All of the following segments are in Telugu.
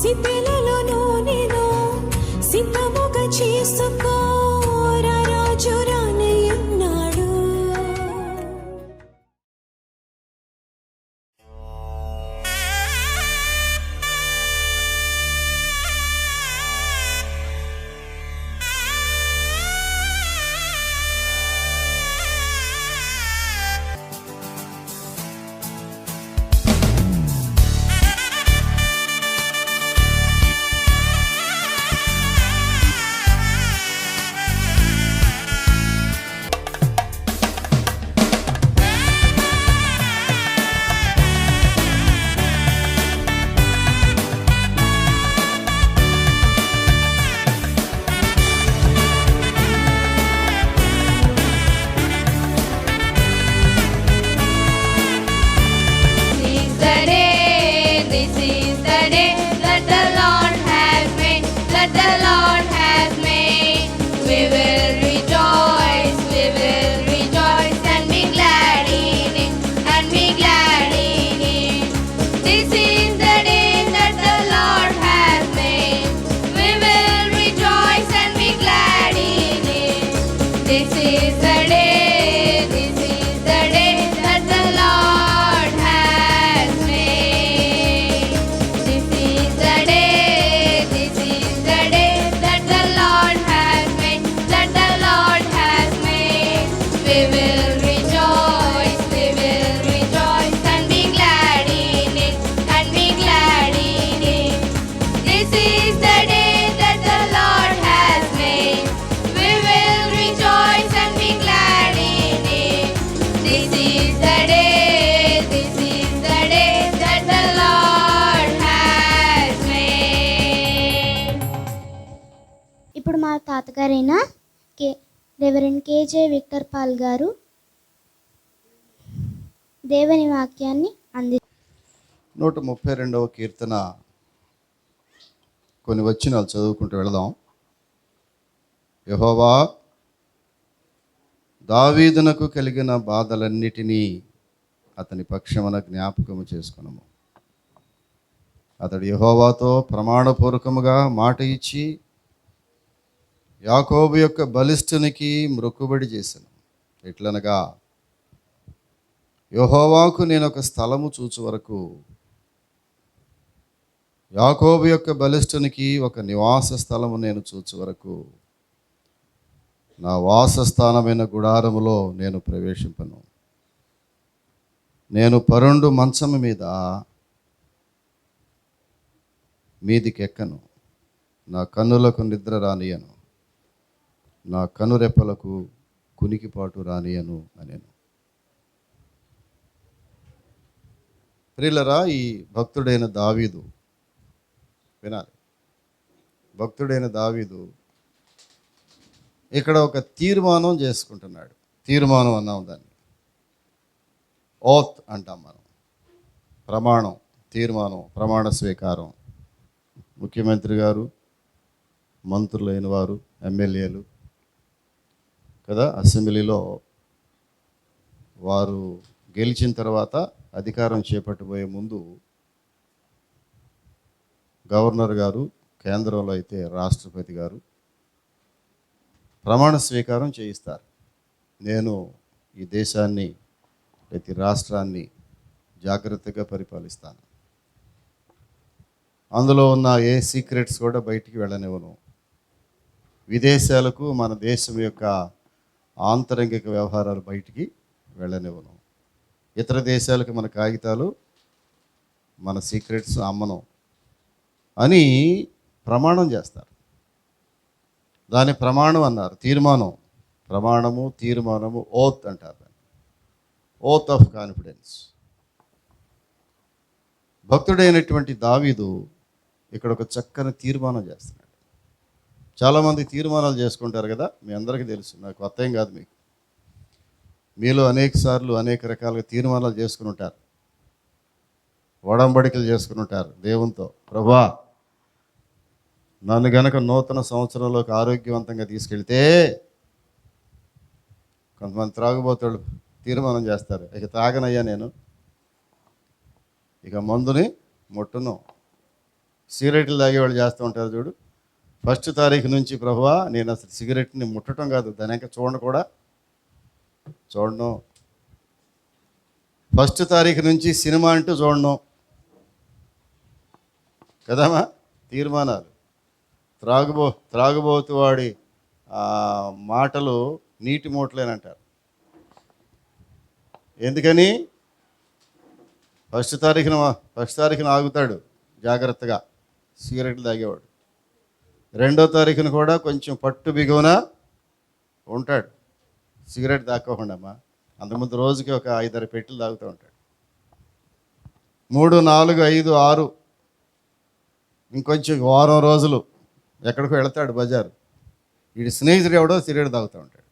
సిద్ధెలలో నేను సిద్ధముగా చేసుకో రాజు రానయ్యున్నాడు. ఇప్పుడు మా తాతగారైన రెవరెండ్ కేజే విక్టర్ పాల్ గారు దేవుని వాక్యాన్ని 132వ కీర్తన కొన్ని వచనాలు చదువుకుంటూ వెళదాం. యెహోవా, దావీదునకు కలిగిన బాధలన్నిటినీ అతని పక్షమున జ్ఞాపకము చేసుకున్నాము. అతడు యెహోవాతో ప్రమాణపూర్వకముగా మాట ఇచ్చి యాకోబు యొక్క బలిష్ఠునికి మ్రొక్కుబడి చేశాను. ఎట్లనగా, యెహోవాకు నేను ఒక స్థలము చూచు వరకు, యాకోబు యొక్క బలిష్ఠునికి ఒక నివాస స్థలము నేను చూచు వరకు నా వాసస్థానమైన గుడారములో నేను ప్రవేశింపను. నేను పరుండు మంచము మీద మీదికెక్కను. నా కన్నులకు నిద్ర రానియను, నా కనురెప్పలకు కునికిపాటు రానియను అనేను. ప్రియులరా, ఈ భక్తుడైన దావీదు వినాలి. భక్తుడైన దావీదు ఇక్కడ ఒక తీర్మానం చేసుకుంటున్నాడు. తీర్మానం అన్నాం దాన్ని, ఓత్ అంటాం మనం. ప్రమాణం, తీర్మానం, ప్రమాణ స్వీకారం. ముఖ్యమంత్రి గారు, మంత్రులైన వారు, ఎమ్మెల్యేలు కదా, అసెంబ్లీలో వారు గెలిచిన తర్వాత అధికారం చేపట్టబోయే ముందు గవర్నర్ గారు, కేంద్రంలో అయితే రాష్ట్రపతి గారు ప్రమాణ స్వీకారం చేయిస్తారు. నేను ఈ దేశాన్ని, ప్రతి రాష్ట్రాన్ని జాగ్రత్తగా పరిపాలిస్తాను, అందులో ఉన్న ఏ సీక్రెట్స్ కూడా బయటికి వెళ్ళనివ్వను, విదేశాలకు మన దేశం యొక్క ఆంతరంగిక వ్యవహారాలు బయటికి వెళ్ళనివ్వను, ఇతర దేశాలకు మన కాగితాలు, మన సీక్రెట్స్ అమ్మను అని ప్రమాణం చేస్తారు. దాని ప్రమాణం అన్నారు, తీర్మానం. ప్రమాణము, తీర్మానము, ఓత్ అంటారు దాన్ని. Oath of confidence. భక్తుడైనటువంటి దావీదు ఇక్కడ ఒక చక్కని తీర్మానం చేస్తున్నాడు. చాలామంది తీర్మానాలు చేసుకుంటారు కదా, మీ అందరికీ తెలుసు, నాకు కొత్త ఏం కాదు. మీలో అనేక సార్లు అనేక రకాలుగా తీర్మానాలు చేసుకుని ఉంటారు, ఒడంబడికలు చేసుకుని ఉంటారు దేవునితో. ప్రభువా, నన్ను గనక నూతన సంవత్సరంలోకి ఆరోగ్యవంతంగా తీసుకెళ్తే, కొంతమంది త్రాగుబోతాడు తీర్మానం చేస్తారు, ఇక తాగనయ్యా నేను, ఇక మందుని ముట్టను, సిగరెట్లు తాగేవాళ్ళు చేస్తూ ఉంటారు చూడు. 1 తారీఖు నుంచి ప్రభువా నేను అసలు సిగరెట్ని ముట్టడం కాదు, దాని ఇంకా చూడను కూడా చూడను. 1 తారీఖు నుంచి సినిమా అంటూ చూడను కదమ్మా. తీర్మానాలు. త్రాగుబోతు వాడి మాటలు నీటి మూటలేనంటారు. ఎందుకని? 1 తారీఖున ఆగుతాడు జాగ్రత్తగా సిగరెట్లు తాగేవాడు. 2వ తారీఖున కూడా కొంచెం పట్టు బిగువన ఉంటాడు సిగరెట్ తాక్కోకుండా. అంతకుముందు రోజుకి ఒక 5-6 పెట్టెలు తాగుతూ ఉంటాడు. 3, 4, 5, 6 ఇంకొంచెం వారం రోజులు ఎక్కడికో వెళతాడు బజారు. వీడి స్నేహితుడు ఎవడో సిగరెట్ తాగుతూ ఉంటాడు.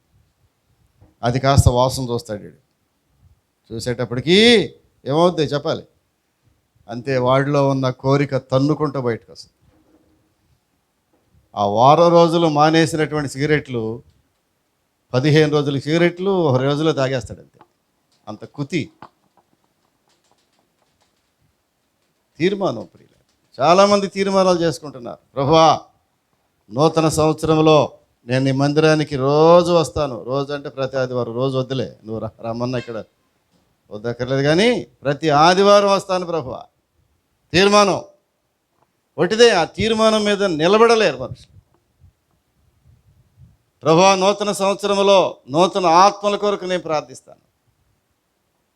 అది కాస్త వాసన చూస్తాడు వీడు. చూసేటప్పటికీ ఏమవుద్ది చెప్పాలి? అంతే, వాడిలో ఉన్న కోరిక తన్నుకుంటూ బయటకు వస్తుంది. ఆ వారం రోజులు మానేసినటువంటి సిగరెట్లు 15 రోజులు సిగరెట్లు 1 రోజులో తాగేస్తాడు అంతే. అంత కుతి తీర్మానం. ప్రియుల, చాలామంది తీర్మానాలు చేసుకుంటున్నారు. ప్రభువా నూతన సంవత్సరంలో నేను నీ మందిరానికి రోజు వస్తాను. రోజు అంటే ప్రతి ఆదివారం, రోజు వద్దులే, నువ్వు రమ్మన్నా ఇక్కడ వద్దక్కర్లేదు, కానీ ప్రతి ఆదివారం వస్తాను ప్రభువా. తీర్మానం ఒకటిదే. ఆ తీర్మానం మీద నిలబడలేరు మనుషులు. ప్రభువా నూతన సంవత్సరంలో నూతన ఆత్మల కొరకు నేను ప్రార్థిస్తాను.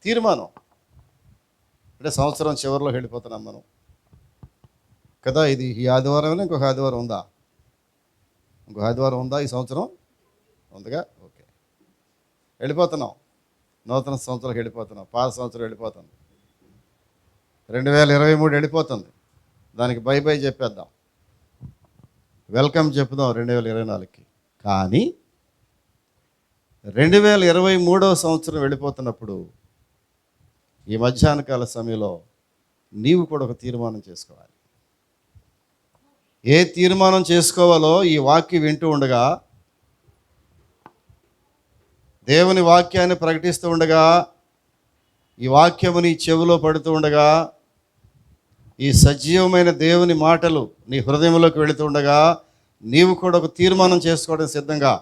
తీర్మానం. అంటే సంవత్సరం చివరిలో వెళ్ళిపోతున్నాం మనం కదా. ఇది ఈ ఆదివారం ఇంకొక ఆదివారం ఉందా? ఇంకొక ఆదివారం ఉందా ఈ సంవత్సరం? ఉందిగా. ఓకే, వెళ్ళిపోతున్నాం. నూతన సంవత్సరాలకు వెళ్ళిపోతున్నాం. పాత సంవత్సరం వెళ్ళిపోతుంది. 2023 వెళ్ళిపోతుంది. దానికి బై బై చెప్పేద్దాం, వెల్కమ్ చెప్పుదాం 2024కి. కానీ 2023వ సంవత్సరం వెళ్ళిపోతున్నప్పుడు ఈ మధ్యాహ్న కాల సమయంలో నీవు కూడా ఒక తీర్మానం చేసుకోవాలి. ఏ తీర్మానం చేసుకోవాలో ఈ వాక్యం వింటూ ఉండగా, దేవుని వాక్యాన్ని ప్రకటిస్తూ ఉండగా, ఈ వాక్యము నీ చెవిలో పడుతూ ఉండగా, ఈ సజీవమైన దేవుని మాటలు నీ హృదయంలోకి వెళుతూ ఉండగా, నీవు కూడా ఒక తీర్మానం చేసుకోవడం సిద్ధంగా.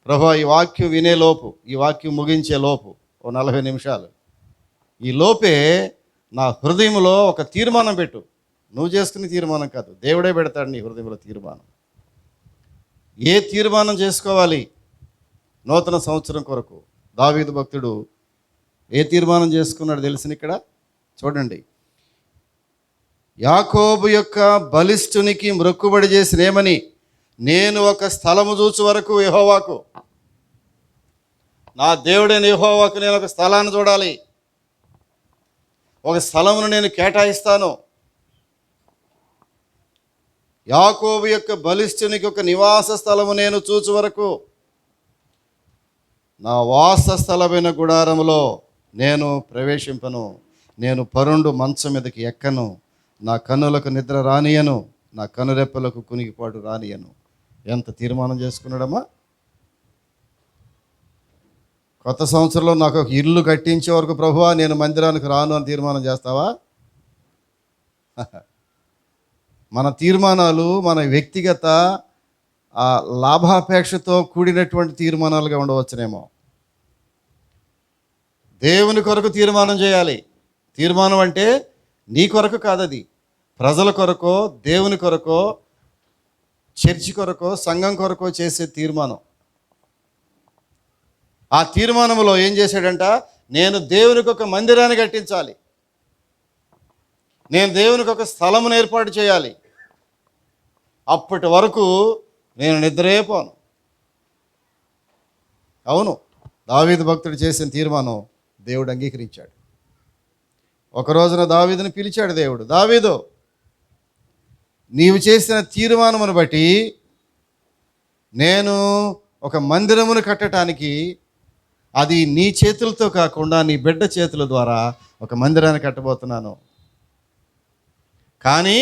ప్రభువా ఈ వాక్యం వినే లోపు, ఈ వాక్యం ముగించే లోపు ఓ 40 నిమిషాలు ఈ లోపే నా హృదయంలో ఒక తీర్మానం పెట్టు. నువ్వు చేసుకునే తీర్మానం కాదు, దేవుడే పెడతాడు నీ హృదయంలో తీర్మానం. ఏ తీర్మానం చేసుకోవాలి నూతన సంవత్సరం కొరకు? దావీదు భక్తుడు ఏ తీర్మానం చేసుకున్నాడు తెలిసిన ఇక్కడ చూడండి. యాకోబు యొక్క బలిష్ఠునికి మ్రొక్కుబడి చేసినేమని, నేను ఒక స్థలము చూచు వరకు యెహోవాకు, నా దేవుడైన యెహోవాకు నేను ఒక స్థలాన్ని చూడాలి, ఒక స్థలమును నేను కేటాయిస్తాను. యాకోబు యొక్క బలిష్ఠునికి ఒక నివాస స్థలము నేను చూచు వరకు, నా వాస స్థలమైన గుడారములో నేను ప్రవేశింపను, నేను పరుండు మంచం మీదకి ఎక్కను, నా కన్నులకు నిద్ర రానియను, నా కనురెప్పలకు కునికిపాటు రానియను. ఎంత తీర్మానం చేసుకున్నాడమ్మా. కొత్త సంవత్సరంలో నాకు ఒక ఇల్లు కట్టించే వరకు ప్రభువా నేను మందిరానికి రాను అని తీర్మానం చేస్తావా? మన తీర్మానాలు మన వ్యక్తిగత లాభాపేక్షతో కూడినటువంటి తీర్మానాలుగా ఉండవచ్చునేమో. దేవుని కొరకు తీర్మానం చేయాలి. తీర్మానం అంటే నీ కొరకు కాదది, ప్రజల కొరకో, దేవుని కొరకో, చర్చి కొరకో, సంఘం కొరకో చేసే తీర్మానం. ఆ తీర్మానంలో ఏం చేశాడంట? నేను దేవునికి ఒక మందిరాన్ని కట్టించాలి, నేను దేవునికి ఒక స్థలమును ఏర్పాటు చేయాలి, అప్పటి వరకు నేను నిద్రేపోను. అవును, దావీదు భక్తుడు చేసిన తీర్మానం దేవుడు అంగీకరించాడు. ఒక రోజున దావీదుని పిలిచాడు దేవుడు. దావీదు, నీవు చేసిన తీర్మానమును బట్టి నేను ఒక మందిరమును కట్టడానికి, అది నీ చేతులతో కాకుండా నీ బిడ్డ చేతుల ద్వారా ఒక మందిరాన్ని కట్టబోతున్నాను. కానీ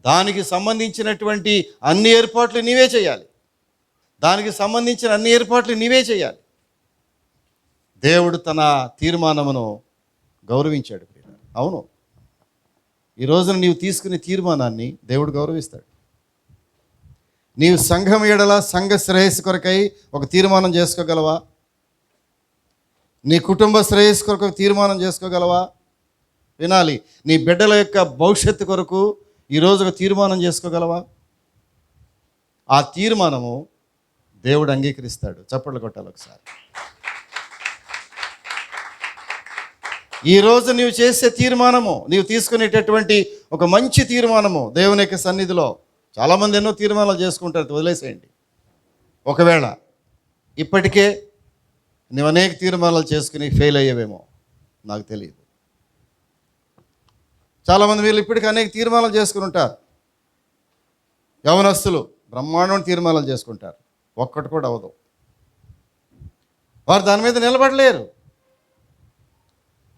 దానికి సంబంధించినటువంటి అన్ని ఏర్పాట్లు నీవే చేయాలి, దానికి సంబంధించిన అన్ని ఏర్పాట్లు నీవే చేయాలి. దేవుడు తన తీర్మానమును గౌరవించాడు. అవును, ఈ రోజున నీవు తీసుకునే తీర్మానాన్ని దేవుడు గౌరవిస్తాడు. నీవు సంఘం ఎడల సంఘ శ్రేయస్సు కొరకై ఒక తీర్మానం చేసుకోగలవా? నీ కుటుంబ శ్రేయస్సు కొరకు ఒక తీర్మానం చేసుకోగలవా? వినాలి. నీ బిడ్డల యొక్క భవిష్యత్తు కొరకు ఈరోజు ఒక తీర్మానం చేసుకోగలవా? ఆ తీర్మానము దేవుడు అంగీకరిస్తాడు. చప్పట్లు కొట్టాలి ఒకసారి. ఈరోజు నీవు చేసే తీర్మానము, నీవు తీసుకునేటటువంటి ఒక మంచి తీర్మానము దేవుని యొక్క సన్నిధిలో, చాలామంది ఎన్నో తీర్మానాలు చేసుకుంటారు, వదిలేసేయండి. ఒకవేళ ఇప్పటికే నువ్వు అనేక తీర్మానాలు చేసుకుని ఫెయిల్ అయ్యేవేమో నాకు తెలియదు. చాలామంది వీళ్ళు ఇప్పటికీ అనేక తీర్మానాలు చేసుకుని ఉంటారు. యవనస్తులు బ్రహ్మాండమైన తీర్మానాలు చేసుకుంటారు, ఒక్కటి కూడా అవ్వదు. వారు దాని మీద నిలబడలేరు.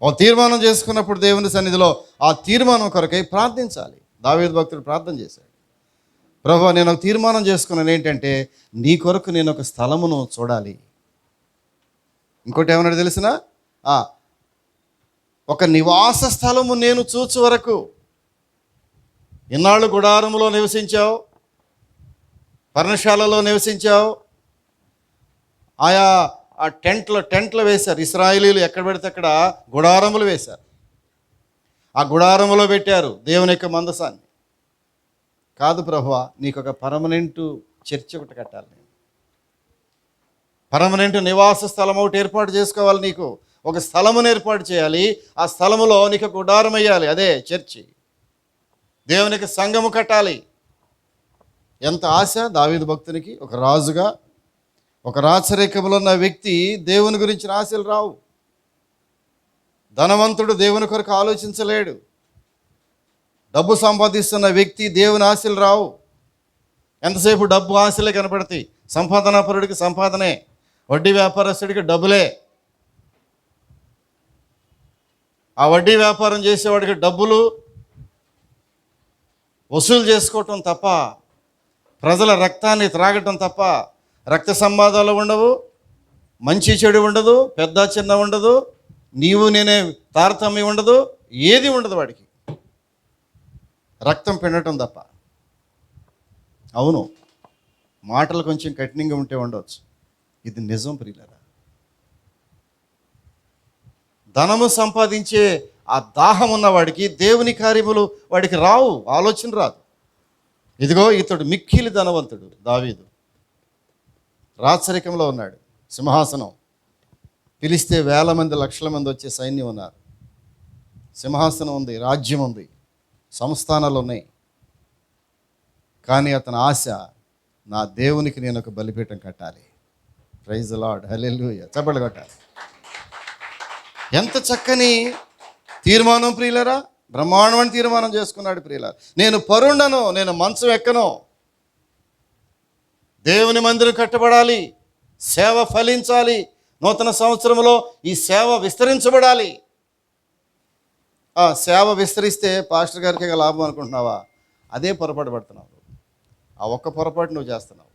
ఓ తీర్మానం చేసుకున్నప్పుడు దేవుని సన్నిధిలో ఆ తీర్మానం కొరకై ప్రార్థించాలి. దావీదు భక్తుడు ప్రార్థన చేశాడు, ప్రభువా నేను ఒక తీర్మానం చేసుకున్నాను, ఏంటంటే నీ కొరకు నేను ఒక స్థలమును చూడాలి. ఇంకోటి ఏమన్నాడు తెలిసిన, ఒక నివాస స్థలము నేను చూచు వరకు. ఇన్నాళ్ళు గుడారములో నివసించావు, పర్ణశాలలో నివసించావు, ఆయా ఆ టెంట్లు వేశారు. ఇశ్రాయేలీలు ఎక్కడ పెడితే అక్కడ గుడారములు వేశారు. ఆ గుడారములో పెట్టారు దేవుని యొక్క మందసాన్ని. కాదు ప్రభువా, నీకు ఒక పర్మనెంట్ చర్చ్ ఒకటి కట్టాలి, నేను పర్మనెంట్ నివాస స్థలం ఒకటి ఏర్పాటు చేసుకోవాలి, నీకు ఒక స్థలమును ఏర్పాటు చేయాలి, ఆ స్థలములో నీకు గుడారం వేయాలి, అదే చర్చి, దేవునికి సంఘము కట్టాలి. ఎంత ఆశ దావీదు భక్తునికి. ఒక రాజుగా, ఒక రాచరికంలో ఉన్న వ్యక్తి దేవుని గురించిన ఆశలు రావు. ధనవంతుడు దేవుని కొరకు ఆలోచించలేడు. డబ్బు సంపాదిస్తున్న వ్యక్తి దేవుని ఆశలు రావు. ఎంతసేపు డబ్బు ఆశలే కనపడతాయి. సంపాదనాపరుడికి సంపాదనే, వడ్డీ వ్యాపారస్తుడికి డబ్బులే. ఆ వడ్డీ వ్యాపారం చేసేవాడికి డబ్బులు వసూలు చేసుకోవటం తప్ప, ప్రజల రక్తాన్ని త్రాగటం తప్ప రక్త సంవాదాలు ఉండవు, మంచి చెడు ఉండదు, పెద్ద చిన్న ఉండదు, నీవు నేనే తారతమ్యం ఉండదు, ఏది ఉండదు వాడికి, రక్తం పిండటం తప్ప. అవును, మాటలు కొంచెం కఠినంగా ఉంటే ఉండవచ్చు, ఇది నిజం ప్రియులారా. ధనము సంపాదించే ఆ దాహం ఉన్నవాడికి దేవుని కార్యములు వాడికి రావు, ఆలోచన రాదు. ఇదిగో ఇతడు మిక్కిలి ధనవంతుడు దావీదు, రాచరికంలో ఉన్నాడు, సింహాసనం, పిలిస్తే వేల మంది లక్షల మంది వచ్చే సైన్యం ఉన్నారు, సింహాసనం ఉంది, రాజ్యం ఉంది, సంస్థానాలు ఉన్నాయి. కానీ అతని ఆశ, నా దేవునికి నేను ఒక బలిపీఠం కట్టాలి. ప్రైజ్ ది లార్డ్, హల్లెలూయా, చప్పట్లు కొట్టాలి. ఎంత చక్కని తీర్మానం ప్రియులరా, బ్రహ్మాండమైన తీర్మానం చేసుకున్నాడు ప్రియులారా. నేను పరుండను, నేను మంచం ఎక్కను, దేవుని మందిరం కట్టబడాలి, సేవ ఫలించాలి, నూతన సంవత్సరంలో ఈ సేవ విస్తరించబడాలి. ఆ సేవ విస్తరిస్తే పాస్టర్ గారికి లాభం అనుకుంటున్నావా? అదే పొరపాటు పడుతున్నావు. ఆ ఒక్క పొరపాటు నువ్వు చేస్తున్నావు.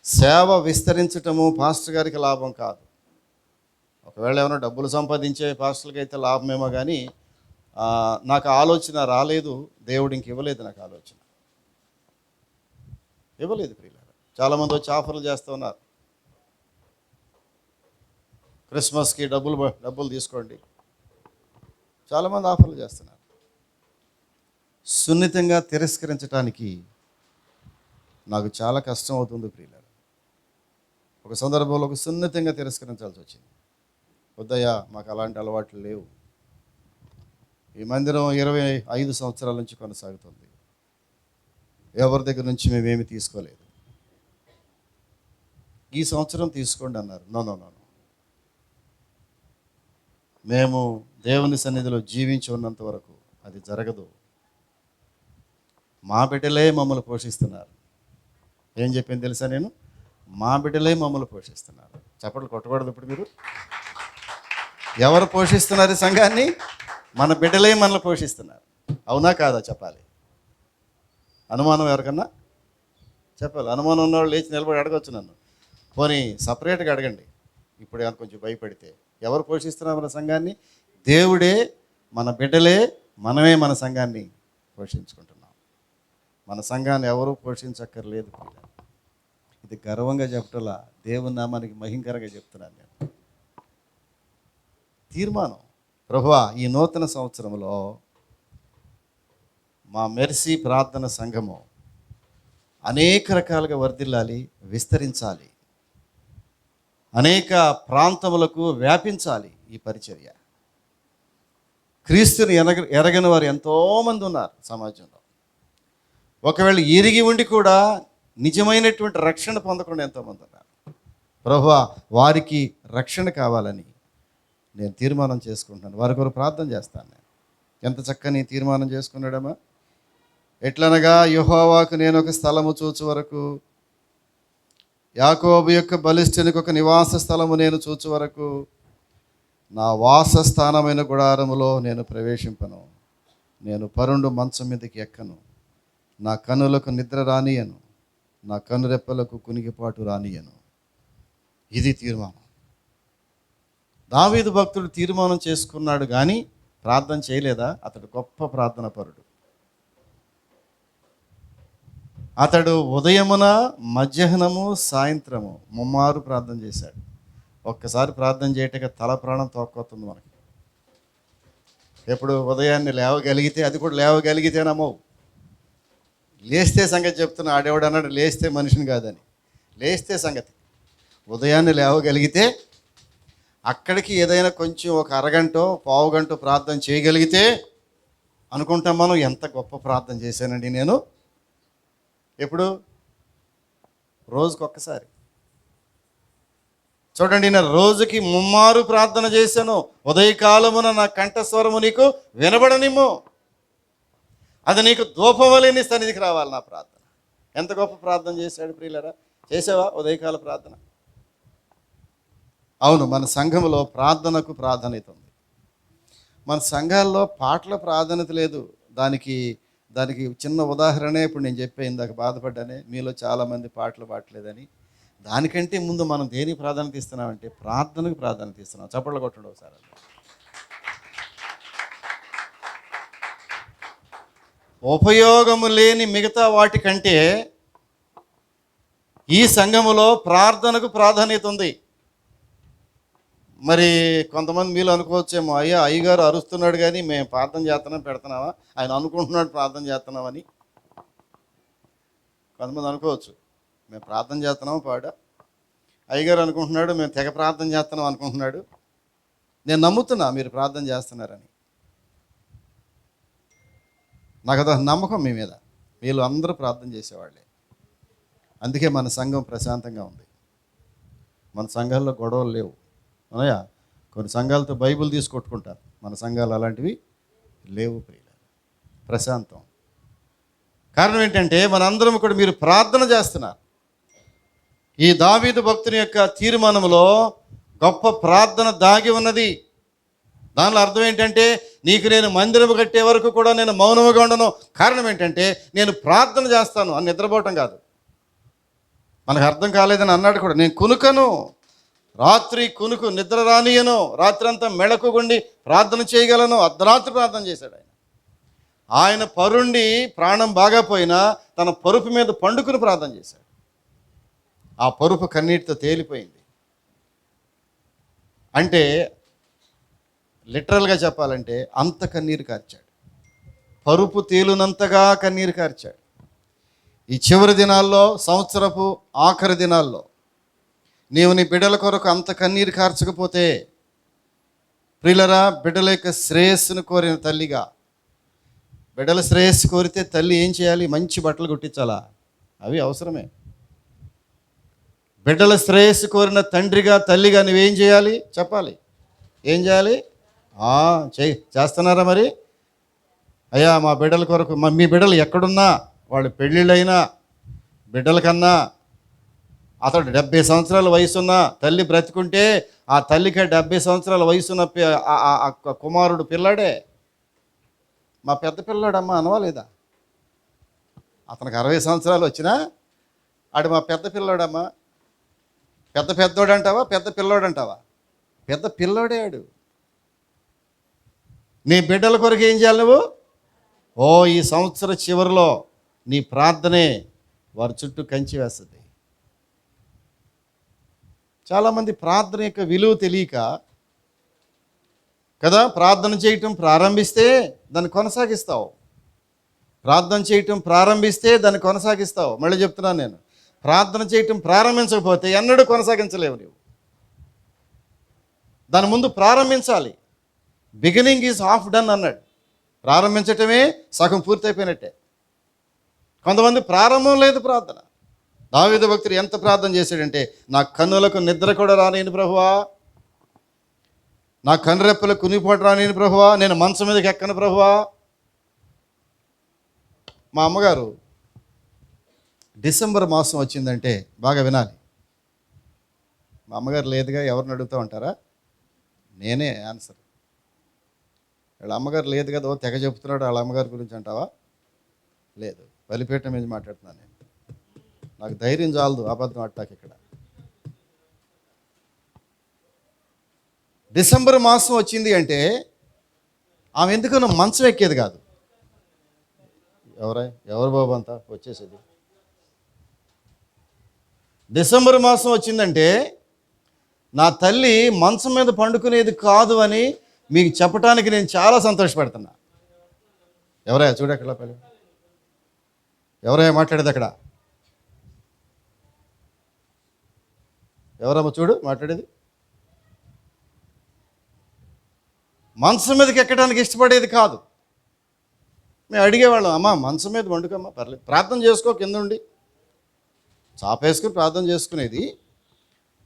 సేవ విస్తరించటము పాస్టర్ గారికి లాభం కాదు. ఒకవేళ ఏమైనా డబ్బులు సంపాదించే పాస్టర్కి అయితే లాభమేమో, కానీ నాకు ఆలోచన రాలేదు, దేవుడు ఇంక ఇవ్వలేదు, నాకు ఆలోచన ఇవ్వలేదు ప్రియులారా. చాలామంది వచ్చి ఆఫర్లు చేస్తూ ఉన్నారు, క్రిస్మస్కి డబ్బులు తీసుకోండి, చాలామంది ఆఫర్లు చేస్తున్నారు. సున్నితంగా తిరస్కరించడానికి నాకు చాలా కష్టం అవుతుంది ప్రియులారా. ఒక సందర్భంలో ఒక సున్నితంగా తిరస్కరించాల్సి వచ్చింది. వద్దయ్యా, మాకు అలాంటి అలవాట్లు లేవు. ఈ మందిరం 25 సంవత్సరాల నుంచి కొనసాగుతుంది, ఎవరి దగ్గర నుంచి మేమేమి తీసుకోలేదు. ఈ సంవత్సరం తీసుకోండి అన్నారు. నో, మేము దేవుని సన్నిధిలో జీవించి ఉన్నంత వరకు అది జరగదు. మా బిడ్డలే మమ్మల్ని పోషిస్తున్నారు. ఏం చెప్పింది తెలుసా నేను? మా బిడ్డలే మమ్మల్ని పోషిస్తున్నారు. చప్పట్లు కొట్టకూడదు ఇప్పుడు మీరు. ఎవరు పోషిస్తున్నారు ఈ సంఘాన్ని? మన బిడ్డలే మనల్ని పోషిస్తున్నారు. అవునా కాదా చెప్పాలి. అనుమానం ఎవరికన్నా చెప్పాలి. అనుమానం ఉన్నవాళ్ళు లేచి నిలబడి అడగచ్చు నన్ను. పోనీ సపరేట్గా అడగండి ఇప్పుడు ఏమైనా కొంచెం భయపడితే. ఎవరు పోషిస్తున్నారు మన సంఘాన్ని? దేవుడే, మన బిడ్డలే మనమే మన సంఘాన్ని పోషించుకుంటున్నాం. మన సంఘాన్ని ఎవరూ పోషించక్కర్లేదు. ఇది గర్వంగా చెప్పటంలా, దేవుని నామానికి మహింకరంగా చెప్తున్నాను నేను. తీర్మానం, ప్రభువా ఈ నూతన సంవత్సరంలో మా మెర్సీ ప్రార్థన సంఘము అనేక రకాలుగా వర్ధిల్లాలి, విస్తరించాలి, అనేక ప్రాంతములకు వ్యాపించాలి ఈ పరిచర్య. క్రీస్తుని ఎరగని వారు ఎంతోమంది ఉన్నారు సమాజంలో. ఒకవేళ ఎరిగి ఉండి కూడా నిజమైనటువంటి రక్షణ పొందకుండా ఎంతోమంది ఉన్నారు. ప్రభువా వారికి రక్షణ కావాలని నేను తీర్మానం చేసుకుంటున్నాను. వారి కొరకు ప్రార్థన చేస్తాను. నేను ఎంత చక్కని తీర్మానం చేసుకున్నాడమ్మా. ఎట్లనగా యెహోవాకు నేను ఒక స్థలము చూచు వరకు, యాకోబు యొక్క బలిష్ఠునికి ఒక నివాస స్థలము నేను చూచు వరకు, నా వాసస్థానమైన గుడారములో నేను ప్రవేశింపను. నేను పరుండు మంచం మీదకి ఎక్కను. నా కన్నులకు నిద్ర రానియను, నా కనురెప్పలకు కునికిపాటు రానియను. ఇది తీర్మానం. దావీదు భక్తుడు తీర్మానం చేసుకున్నాడు కానీ ప్రార్థన చేయలేదా? అతడు గొప్ప ప్రార్థన పరుడు. అతడు ఉదయమున, మధ్యాహ్నము, సాయంత్రము ముమ్మారు ప్రార్థన చేశాడు. ఒక్కసారి ప్రార్థన చేయటగా తల ప్రాణం తోక్కొస్తుంది మనకి. ఎప్పుడు ఉదయాన్నే లేవగలిగితే, అది కూడా లేవగలిగితేనమ్మో. లేస్తే సంగతి చెప్తున్నా. ఆడేవాడు అన్నాడు లేస్తే మనిషిని కాదని. లేస్తే సంగతి ఉదయాన్నే లేవగలిగితే, అక్కడికి ఏదైనా కొంచెం ఒక అరగంటో పావు గంటో ప్రార్థన చేయగలిగితే అనుకుంటాం మనం, ఎంత గొప్ప ప్రార్థన చేశానండి నేను. ఎప్పుడు? రోజుకొక్కసారి. చూడండి, నేను రోజుకి ముమ్మారు ప్రార్థన చేశాను. ఉదయకాలమున నా కంఠస్వరము నీకు వినబడనిమ్ము, అది నీకు ధూపవలె నీ సన్నిధికి రావాలి నా ప్రార్థన. ఎంత గొప్ప ప్రార్థన చేశాడు ప్రియులరా. చేసావా ఉదయకాల ప్రార్థన? అవును, మన సంఘంలో ప్రార్థనకు ప్రాధాన్యత ఉంది. మన సంఘాల్లో పాటల ప్రాధాన్యత లేదు. దానికి చిన్న ఉదాహరణే ఇప్పుడు నేను చెప్పే, ఇందాక బాధపడ్డానే, మీలో చాలామంది పాటలు పాడలేదని. దానికంటే ముందు మనం దేనికి ప్రాధాన్యత ఇస్తున్నామంటే ప్రార్థనకు ప్రాధాన్యత ఇస్తున్నాం. చప్పట్లు కొట్టండి ఒకసారి. ఉపయోగము లేని మిగతా వాటికంటే ఈ సంఘములో ప్రార్థనకు ప్రాధాన్యత ఉంది. మరి కొంతమంది మీలో అనుకోవచ్చేమో, అయ్యగారు అరుస్తున్నాడు కానీ మేము ప్రార్థన చేస్తున్నాం పెడుతున్నావా, ఆయన అనుకుంటున్నాడు ప్రార్థన చేస్తున్నామని కొంతమంది అనుకోవచ్చు. మేము ప్రార్థన చేస్తున్నాము పాడా, అయ్యగారు అనుకుంటున్నాడు మేము తెగ ప్రార్థన చేస్తున్నాం అనుకుంటున్నాడు. నేను నమ్ముతున్నా మీరు ప్రార్థన చేస్తున్నారని. నాకు అదొక నమ్మకం మీ మీద. వీళ్ళు అందరూ ప్రార్థన చేసేవాళ్ళే. అందుకే మన సంఘం ప్రశాంతంగా ఉంది. మన సంఘాల్లో గొడవలు లేవు. అవునయా? కొన్ని సంఘాలతో బైబిల్ తీసుకొట్టుకుంటారు. మన సంఘాలు అలాంటివి లేవు ప్రియుల. ప్రశాంతం. కారణం ఏంటంటే మనందరం కూడా మీరు ప్రార్థన చేస్తున్నారు. ఈ దావీదు భక్తుని యొక్క తీర్మానంలో గొప్ప ప్రార్థన దాగి ఉన్నది. దానిలో అర్థం ఏంటంటే, నీకు నేను మందిరం కట్టే వరకు కూడా నేను మౌనముగా ఉండను. కారణం ఏంటంటే నేను ప్రార్థన చేస్తాను అని నిద్రపోవటం కాదు. మనకు అర్థం కాలేదని అన్నాడు కూడా. నేను కునుకను, రాత్రి కునుకు నిద్ర రానియను, రాత్రి అంతా మెళకుగుండి ప్రార్థన చేయగలను. అర్ధరాత్రి ప్రార్థన చేశాడు ఆయన. ఆయన పరుండి ప్రాణం బాగా పోయినా తన పరుపు మీద పండుకుని ప్రార్థన చేశాడు. ఆ పరుపు కన్నీటితో తేలిపోయింది. అంటే లిటరల్గా చెప్పాలంటే అంత కన్నీరు కార్చాడు. పరుపు తేలునంతగా కన్నీరు కార్చాడు. ఈ చివరి దినాల్లో, సంవత్సరపు ఆఖరి దినాల్లో నీవు నీ బిడ్డల కొరకు అంత కన్నీరు కార్చకపోతే, ప్రియులరా, బిడ్డల యొక్క శ్రేయస్సును కోరిన తల్లిగా, బిడ్డల శ్రేయస్సు కోరితే తల్లి ఏం చేయాలి? మంచి బట్టలు కుట్టించాలా? అవి అవసరమే. బిడ్డల శ్రేయస్సు కోరిన తండ్రిగా, తల్లిగా నువ్వేం చేయాలి? చెప్పాలి. ఏం చేయాలి? చేస్తున్నారా మరి? అయ్యా మా బిడ్డల కొరకు, మీ బిడ్డలు ఎక్కడున్నా, వాళ్ళు పెళ్ళిళ్ళైనా బిడ్డల కన్నా, అతడు 70 సంవత్సరాల వయసున్న తల్లి బ్రతికుంటే ఆ తల్లికి 70 సంవత్సరాల వయసున్న కుమారుడు పిల్లాడే. మా పెద్ద పిల్లాడమ్మా అనవాలేదా? అతనికి 60 సంవత్సరాలు వచ్చినా ఆడు మా పెద్ద పిల్లాడమ్మా. పెద్దోడు అంటావా, పెద్ద పిల్లోడు అంటావా? పెద్ద పిల్లోడే ఆడు. నీ బిడ్డల కొరకు ఏం చేయాలి నువ్వు? ఈ సంవత్సర చివరిలో నీ ప్రార్థనే వారి చుట్టూ కంచి వేస్తుంది. చాలామంది ప్రార్థన యొక్క విలువ తెలియక కదా, ప్రార్థన చేయటం ప్రారంభిస్తే దాన్ని కొనసాగిస్తావు. ప్రార్థన చేయటం ప్రారంభిస్తే దాన్ని కొనసాగిస్తావు. మళ్ళీ చెప్తున్నాను, నేను ప్రార్థన చేయటం ప్రారంభించకపోతే ఎన్నడూ కొనసాగించలేవు నీవు. దాని ముందు ప్రారంభించాలి. బిగినింగ్ ఈజ్ హాఫ్ డన్ అన్నాడు. ప్రారంభించటమే సగం పూర్తయిపోయినట్టే. కొంతమంది ప్రారంభం లేదు ప్రార్థన. దావీదు భక్తుడు ఎంత ప్రార్థన చేశాడంటే, నా కన్నులకు నిద్ర కూడా రానియను ప్రభువా, నా కనురెప్పలకు కునిపోటు రానియను ప్రభువా, నేను మంచం మీదకి ఎక్కను ప్రభువా. మా అమ్మగారు డిసెంబర్ మాసం వచ్చిందంటే బాగా వినాలి. మా అమ్మగారు లేదుగా, ఎవరిని అడుగుతూ ఉంటారా? నేనే ఆన్సర్. వాళ్ళ అమ్మగారు లేదు కదా, తెగ చెప్తున్నాడు వాళ్ళ అమ్మగారి గురించి అంటావా? లేదు, బలిపీఠం మీద మాట్లాడుతున్నాను నేను. నాకు ధైర్యం చాలదు అబద్ధం అట్టాకి. ఇక్కడ డిసెంబర్ మాసం వచ్చింది అంటే ఆమె ఎందుకన్నా మంచం ఎక్కేది కాదు. ఎవరు బాబు అంతా వచ్చేసేది? డిసెంబర్ మాసం వచ్చిందంటే నా తల్లి మంచం మీద పండుకునేది కాదు అని మీకు చెప్పడానికి నేను చాలా సంతోషపడుతున్నా. ఎవరయ్యా చూడు అక్కడ, ఎవరయ్యా మాట్లాడేది అక్కడ? ఎవరమ్మా చూడు మాట్లాడేది? మంచం మీదకి ఎక్కడానికి ఇష్టపడేది కాదు. మేము అడిగేవాళ్ళం, అమ్మ మంచం మీద వండుకమ్మా, పర్లేదు, ప్రార్థన చేసుకో, కింద ఉండి చాపేసుకుని ప్రార్థన చేసుకునేది.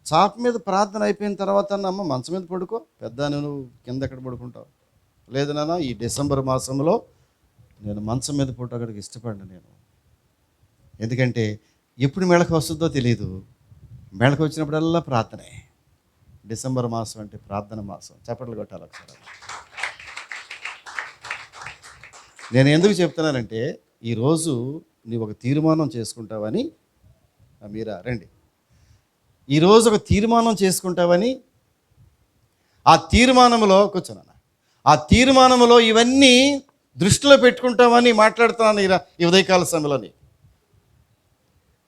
చాప మీద ప్రార్థన అయిపోయిన తర్వాత అమ్మ మంచం మీద పడుకో, పెద్ద నువ్వు కింద ఎక్కడ పడుకుంటావు? లేదు నాన్న, ఈ డిసెంబర్ మాసంలో నేను మంచం మీద పడుకోవడానికి ఇష్టపడిన నేను. ఎందుకంటే ఎప్పుడు మెళకు వస్తుందో తెలియదు, మెళకు వచ్చినప్పుడల్లా ప్రార్థనే. డిసెంబర్ మాసం అంటే ప్రార్థన మాసం. చప్పట్లు కొట్టాలి ఒకసారి. నేను ఎందుకు చెప్తున్నానంటే, ఈరోజు నీవు ఒక తీర్మానం చేసుకుంటావని, మీరా రండి, ఈరోజు ఒక తీర్మానం చేసుకుంటావని, ఆ తీర్మానంలో కూర్చోనన్నా, ఆ తీర్మానంలో ఇవన్నీ దృష్టిలో పెట్టుకుంటామని మాట్లాడుతున్నాను ఈ ఉదయకాల సమయంలోని.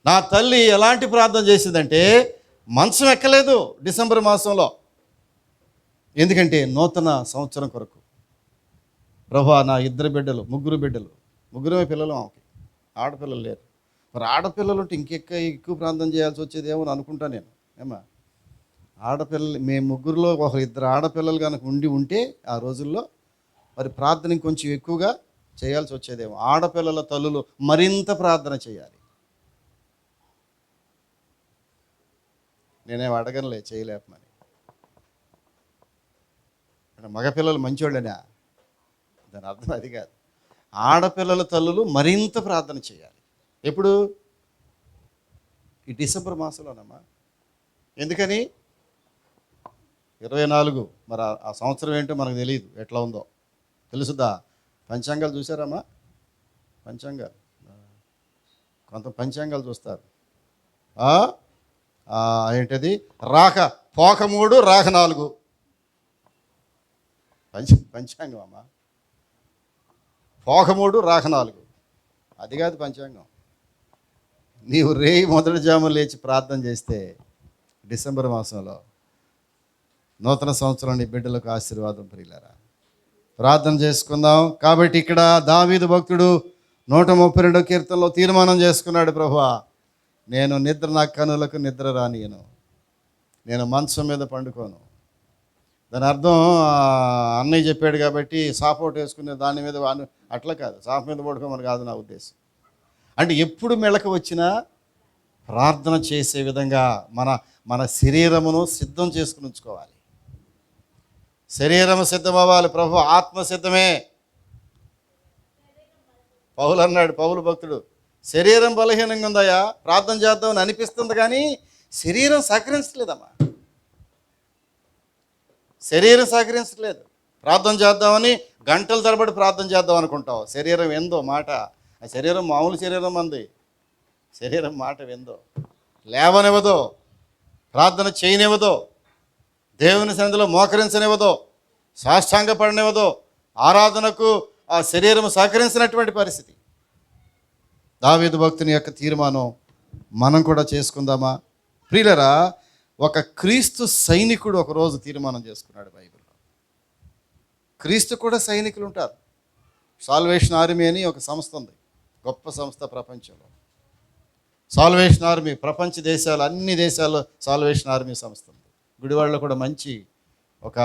నా తల్లి ఎలాంటి ప్రార్థన చేసిందంటే, మంచం ఎక్కలేదు డిసెంబర్ మాసంలో. ఎందుకంటే నూతన సంవత్సరం కొరకు, ప్రభువా నా ముగ్గురు బిడ్డలు, ముగ్గురమే పిల్లలు, ఆమెకి ఆడపిల్లలు లేరు. మరి ఆడపిల్లలు ఉంటే ఎక్కువ ప్రార్థన చేయాల్సి వచ్చేదేమో అని అనుకుంటా నేను. ఏమా ఆడపిల్లలు, మేము ముగ్గురులో ఇద్దరు ఆడపిల్లలు కనుక ఉంటే ఆ రోజుల్లో మరి ప్రార్థన ఇంకొంచెం ఎక్కువగా చేయాల్సి వచ్చేదేమో. ఆడపిల్లల తల్లులు మరింత ప్రార్థన చేయాలి. నేనేం అడగనులే చేయలేపమని. మగపిల్లలు మంచోళ్ళనా? దాని అర్థం అది కాదు. ఆడపిల్లల తల్లులు మరింత ప్రార్థన చేయాలి. ఎప్పుడు? ఈ డిసెంబర్ మాసంలోనమ్మా. ఎందుకని? 24. మరి ఆ సంవత్సరం ఏంటో మనకు తెలియదు, ఎట్లా ఉందో తెలుసుదా? పంచాంగాలు చూసారమ్మా? పంచాంగాలు, కొంత పంచాంగాలు చూస్తారు. ఏంటది? పోక 3 రాక 4 పంచాంగం అమ్మా. పోక 3 రాక 4 అది కాదు పంచాంగం. నీవు మొదటి జాము లేచి ప్రార్థన చేస్తే డిసెంబర్ మాసంలో నూతన సంవత్సరం నీ బిడ్డలకు ఆశీర్వాదం. ప్రియులారా, ప్రార్థన చేసుకుందాం. కాబట్టి ఇక్కడ దావీదు భక్తుడు 132వ కీర్తనలో తీర్మానం చేసుకున్నాడు, ప్రభువా నేను నా కనులకు నిద్ర రానియను, నేను మంచం మీద పండుకోను. దాని అర్థం అన్నయ్య చెప్పాడు కాబట్టి సాపోట్ వేసుకునే దాని మీద అట్లా కాదు, సాఫ్ మీద పడుకోమని కాదు నా ఉద్దేశం. అంటే ఎప్పుడు మెళక వచ్చినా ప్రార్థన చేసే విధంగా మన శరీరమును సిద్ధం చేసుకుని ఉంచుకోవాలి. శరీరం సిద్ధం అవ్వాలి, ప్రభు ఆత్మ సిద్ధమే. పౌలు భక్తుడు, శరీరం బలహీనంగా ఉందయ్యా, ప్రార్థన చేద్దామని అనిపిస్తుంది కానీ శరీరం సహకరించలేదమ్మా. శరీరం సహకరించలేదు. ప్రార్థన చేద్దామని గంటల తరబడి ప్రార్థన చేద్దాం అనుకుంటావు, శరీరం ఎందో మాట. ఆ శరీరం మామూలు శరీరం అంది, శరీరం మాట ఎందో, లేవనివ్వదో, ప్రార్థన చేయనివ్వదో, దేవుని సన్నిధిలో మోకరించనివ్వదో, సాష్టాంగ పడనివ్వదో, ఆరాధనకు ఆ శరీరం సహకరించినటువంటి పరిస్థితి. దావీదు భక్తుని యొక్క తీర్మానం మనం కూడా చేసుకుందామా? ప్రియులరా, ఒక క్రీస్తు సైనికుడు ఒకరోజు తీర్మానం చేసుకున్నాడు బైబిల్లో. క్రీస్తు కూడా సైనికులు ఉంటారు. సాల్వేషన్ ఆర్మీ అని ఒక సంస్థ ఉంది, గొప్ప సంస్థ ప్రపంచంలో. సాల్వేషన్ ఆర్మీ ప్రపంచ దేశాలు, అన్ని దేశాల్లో సాల్వేషన్ ఆర్మీ సంస్థ ఉంది. గుడివాడలో కూడా మంచి ఒక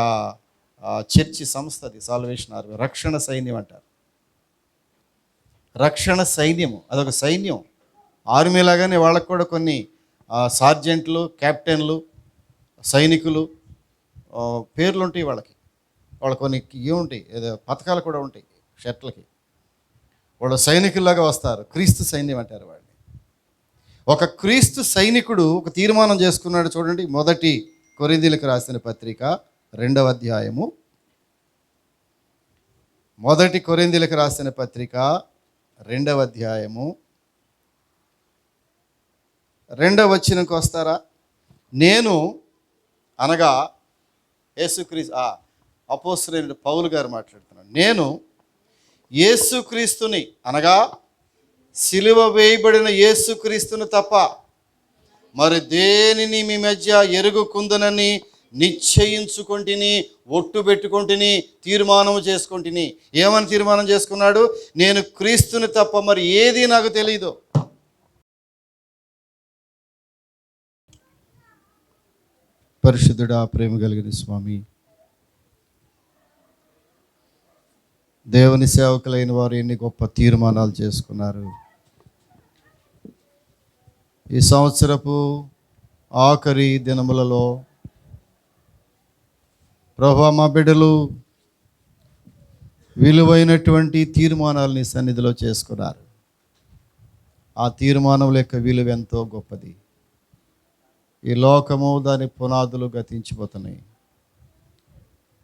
చర్చి సంస్థ అది, సాల్వేషన్ ఆర్మీ. రక్షణ సైన్యం అంటారు. రక్షణ సైన్యము అదొక సైన్యం. ఆర్మీ లాగానే వాళ్ళకు కూడా కొన్ని సార్జెంట్లు, కెప్టెన్లు, సైనికులు పేర్లు ఉంటాయి వాళ్ళకి. వాళ్ళకి కొన్ని ఏముంటాయి, ఏదో పథకాలు కూడా ఉంటాయి షర్ట్లకి. వాళ్ళు సైనికుల్లాగా వస్తారు. క్రీస్తు సైన్యం అంటారు వాళ్ళని. ఒక క్రీస్తు సైనికుడు ఒక తీర్మానం చేసుకున్నాడు. చూడండి, 1 కొరింథీయులకు రాసిన పత్రిక 2వ అధ్యాయము. 1 కొరింథీయులకు రాసిన పత్రిక 2వ అధ్యాయము 2వ వచనంకి వస్తారా? నేను అనగా యేసుక్రీస్తు, అపోస్తలుడైన పౌలు గారు మాట్లాడుతున్నాను. నేను యేసుక్రీస్తుని అనగా సిలువ వేయబడిన యేసుక్రీస్తుని తప్ప మరి దేనిని మీ మధ్య ఎరుగుకుందనని నిశ్చయించుకుంటుని, ఒట్టు పెట్టుకుంటుని, తీర్మానం చేసుకుంటుని. ఏమని తీర్మానం చేసుకున్నాడు? నేను క్రీస్తుని తప్ప మరి ఏది నాకు తెలియదు. పరిశుద్ధుడా, ప్రేమ కలిగిన స్వామి, దేవుని సేవకులైన వారు ఎన్ని గొప్ప తీర్మానాలు చేసుకున్నారు. ఈ సంవత్సరపు ఆఖరి దినములలో ప్రభువా, మా బిడ్డలు విలువైనటువంటి తీర్మానాలని సన్నిధిలో చేసుకున్నారు. ఆ తీర్మానముల యొక్క విలువ ఎంతో గొప్పది. ఈ లోకము దాని పునాదులు గతించిపోతున్నాయి.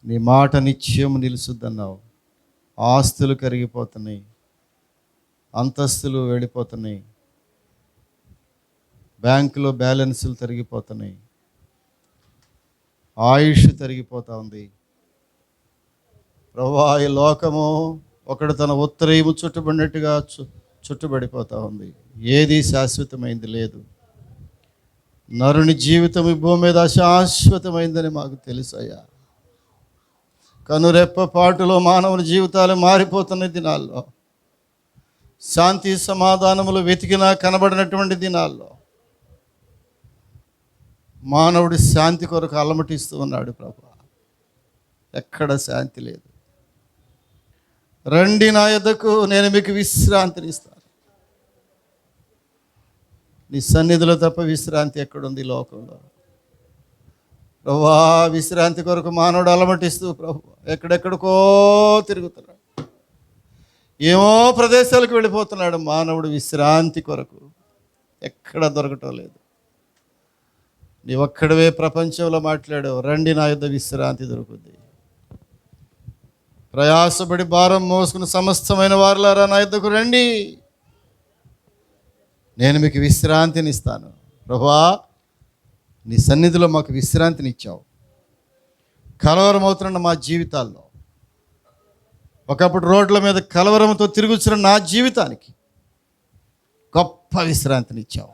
నీ మాట నిత్యం నిలుసుద్దన్నావు. ఆస్తులు కరిగిపోతున్నాయి, అంతస్తులు వెళ్ళిపోతున్నాయి, బ్యాంకులో బ్యాలెన్సులు తరిగిపోతున్నాయి, ఆయుష్ తరిగిపోతూ ఉంది. ప్రభువా, ఈ లోకము ఒకడు తన ఉత్తరీయము చుట్టుబడినట్టుగా చుట్టుబడిపోతూ ఉంది. ఏది శాశ్వతమైంది లేదు. నరుని జీవితం ఈ భూమి మీద అశాశ్వతమైందని మాకు తెలుసయ్యా. కనురెప్పపాటులో మానవుని జీవితాలు మారిపోతున్న దినాల్లో, శాంతి సమాధానములు వెతికినా కనబడినటువంటి దినాల్లో మానవుడి శాంతి కొరకు అలమటిస్తూ ఉన్నాడు. ప్రభువా, ఎక్కడ శాంతి లేదు. రండి నా యొద్దకు, నేను మీకు విశ్రాంతిని ఇస్తాను. నీ సన్నిధిలో తప్ప విశ్రాంతి ఎక్కడుంది ఈ లోకంలో? ప్రభువా, విశ్రాంతి కొరకు మానవుడు అలమటిస్తూ ప్రభు ఎక్కడెక్కడికో తిరుగుతున్నాడు. ఏమో ప్రదేశాలకు వెళ్ళిపోతున్నాడు మానవుడు విశ్రాంతి కొరకు. ఎక్కడ దొరకటం లేదు. నీ ఒక్కడవే ప్రపంచంలో మాట్లాడావు. రండి నా యొద్ద, విశ్రాంతి దొరుకుద్ది. ప్రయాసపడి భారం మోసుకుని సమస్తమైన వారులారా నా యొద్దకు రండి, నేను మీకు విశ్రాంతిని ఇస్తాను. ప్రభువా, నీ సన్నిధిలో మాకు విశ్రాంతిని ఇచ్చావు. కలవరమవుతున్న మా జీవితాల్లో, ఒకప్పుడు రోడ్ల మీద కలవరంతో తిరుగుతున్న నా జీవితానికి గొప్ప విశ్రాంతిని ఇచ్చావు.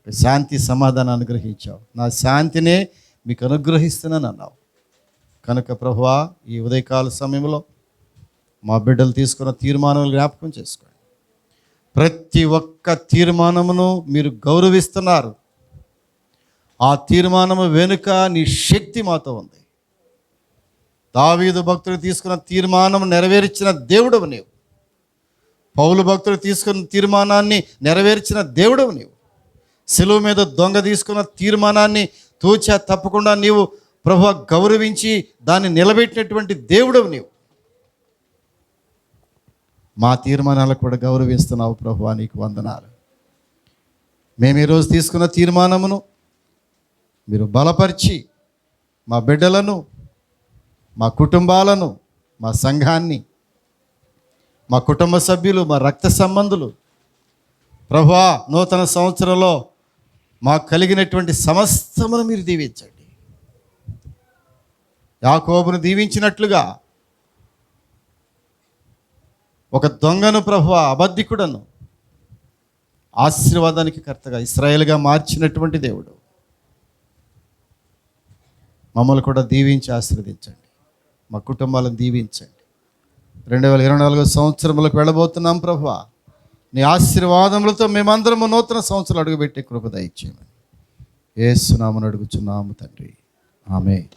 శాంతి సమాధానం అనుగ్రహించావు. నా శాంతినే మీకు అనుగ్రహిస్తున్నాను అన్నావు. కనుక ప్రభువా, ఈ ఉదయకాల సమయంలో మా బిడ్డలు తీసుకున్న తీర్మానాలు జ్ఞాపకం చేసుకోండి. ప్రతి ఒక్క తీర్మానమును మీరు గౌరవిస్తున్నారు. ఆ తీర్మానము వెనుక నీ శక్తి మాతో ఉంది. దావీదు భక్తుడు తీసుకున్న తీర్మానం నెరవేర్చిన దేవుడవు నీవు. పౌలు భక్తుడు తీసుకున్న తీర్మానాన్ని నెరవేర్చిన దేవుడవు నీవు. శిలువ మీద దొంగ తీసుకున్న తీర్మానాన్ని తూచా తప్పకుండా నీవు ప్రభువా గౌరవించి దాన్ని నిలబెట్టినటువంటి దేవుడవు నీవు. మా తీర్మానాలకు కూడా గౌరవిస్తున్నావు ప్రభువా, నీకు వందనాలు. మేము ఈరోజు తీసుకున్న తీర్మానమును మీరు బలపరిచి మా బిడ్డలను, మా కుటుంబాలను, మా సంఘాన్ని, మా కుటుంబ సభ్యులు, మా రక్త సంబంధులు ప్రభువా, నూతన సంవత్సరంలో మాకు కలిగినటువంటి సమస్తమును మీరు దీవించండి. యాకోబును దీవించినట్లుగా ఒక దొంగను ప్రభువా, అబద్ధికుడను ఆశీర్వాదానికి కర్తగా ఇశ్రాయేలుగా మార్చినటువంటి దేవుడు మమ్మల్ని కూడా దీవించి ఆశీర్వదించండి. మా కుటుంబాలను దీవించండి. 2024 సంవత్సరంలోకి వెళ్ళబోతున్నాం ప్రభువా. నీ ఆశీర్వాదములతో మేమందరము నూతన సంవత్సరాలు అడుగుపెట్టే కృప దయచేయమని యేసు నామమున అడుగుచున్నాము తండ్రి. ఆమేన్.